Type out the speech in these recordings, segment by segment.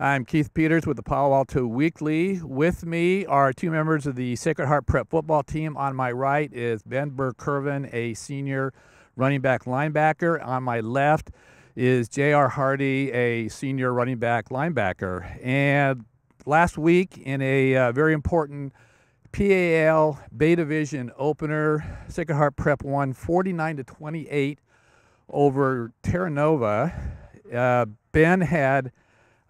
I'm Keith Peters with the Palo Alto Weekly. With me are two members of the Sacred Heart Prep football team. On my right is Ben Burr-Kirven, a senior running back linebacker. On my left is J.R. Hardy, a senior running back linebacker. And last week in a very important PAL Bay Division opener, Sacred Heart Prep won 49-28 over Terra Nova. Ben had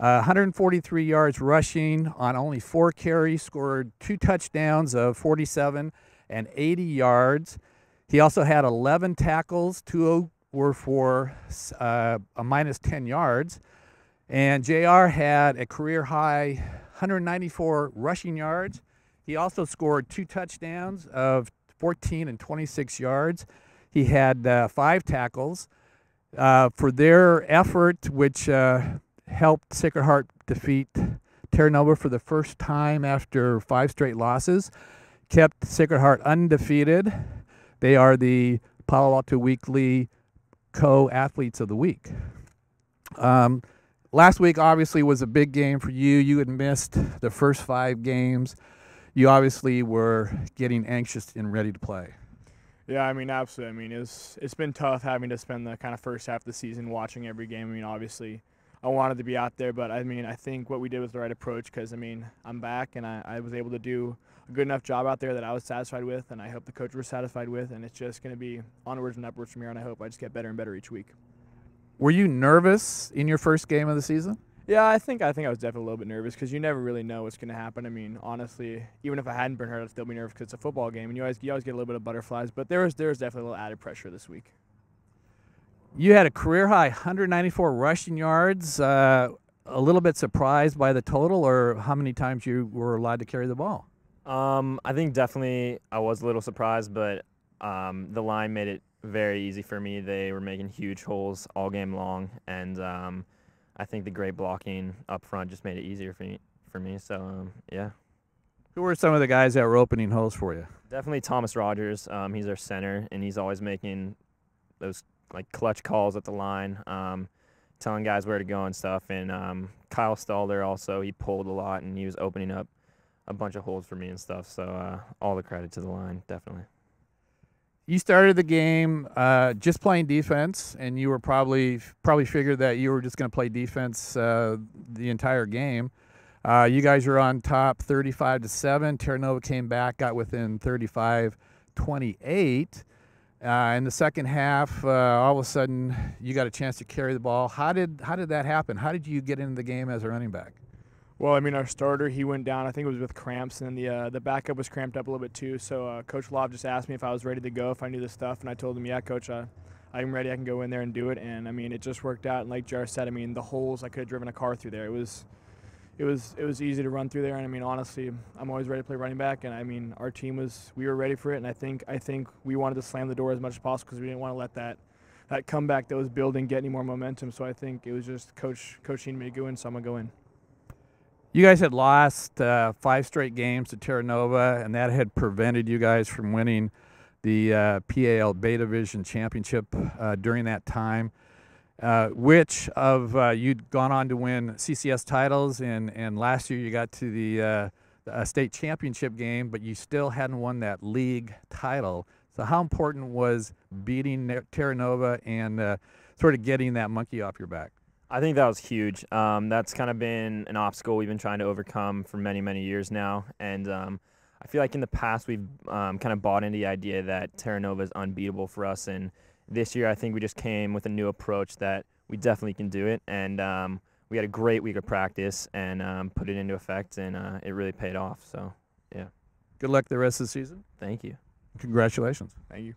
143 yards rushing on only 4 carries, scored 2 touchdowns of 47 and 80 yards. He also had 11 tackles, 2 were for a minus 10 yards. And JR had a career high 194 rushing yards. He also scored 2 touchdowns of 14 and 26 yards. He had 5 tackles. For their effort, which helped Sacred Heart defeat Terra Nova for the first time after 5 straight losses, kept Sacred Heart undefeated. They are the Palo Alto Weekly co-athletes of the week. Last week obviously was a big game for you. You had missed the first 5 games. You obviously were getting anxious and ready to play. Yeah, I mean, absolutely. I mean, it's been tough having to spend the kind of first half of the season watching every game. I mean, obviously, I wanted to be out there, but I mean, I think what we did was the right approach because, I mean, I'm back and I was able to do a good enough job out there that I was satisfied with, and I hope the coach was satisfied with, and it's just going to be onwards and upwards from here, and I hope I just get better and better each week. Were you nervous in your first game of the season? Yeah, I think I was definitely a little bit nervous because you never really know what's going to happen. I mean, honestly, even if I hadn't been hurt, I'd still be nervous because it's a football game, and you always get a little bit of butterflies. But there was definitely a little added pressure this week. You had a career high 194 rushing yards. A little bit surprised by the total, or how many times you were allowed to carry the ball? I think definitely I was a little surprised, but the line made it very easy for me. They were making huge holes all game long, and I think the great blocking up front just made it easier for me. So, yeah. Who were some of the guys that were opening holes for you? Definitely Thomas Rogers. He's our center, and he's always making those like clutch calls at the line, telling guys where to go and stuff. And Kyle Stalder also, he pulled a lot, and he was opening up a bunch of holes for me and stuff. So all the credit to the line, definitely. You started the game just playing defense, and you were probably figured that you were just going to play defense the entire game. You guys were on top 35-7. Terra Nova came back, got within 35-28. In the second half, all of a sudden, you got a chance to carry the ball. How did that happen? How did you get into the game as a running back? Well, I mean, our starter, he went down. I think it was with cramps, and the backup was cramped up a little bit too. So Coach Love just asked me if I was ready to go, if I knew the stuff, and I told him, yeah, Coach, I'm ready. I can go in there and do it. And I mean, it just worked out. And like Jar said, I mean, the holes, I could have driven a car through there. It was easy to run through there. And I mean, honestly, I'm always ready to play running back. And I mean, our team we were ready for it. And I think we wanted to slam the door as much as possible because we didn't want to let that comeback that was building get any more momentum. So I think it was just coaching me to go in, so I'm gonna go in. You guys had lost 5 straight games to Terra Nova, and that had prevented you guys from winning the PAL Bay Division Championship during that time. Which of you'd gone on to win CCS titles, and last year you got to the state championship game, but you still hadn't won that league title. So how important was beating Terra Nova and sort of getting that monkey off your back? I think that was huge. That's kind of been an obstacle we've been trying to overcome for many, many years now. And I feel like in the past we've kind of bought into the idea that Terra Nova is unbeatable for us. And this year I think we just came with a new approach that we definitely can do it. And we had a great week of practice and put it into effect, and it really paid off. So, yeah. Good luck the rest of the season. Thank you. Congratulations. Thank you.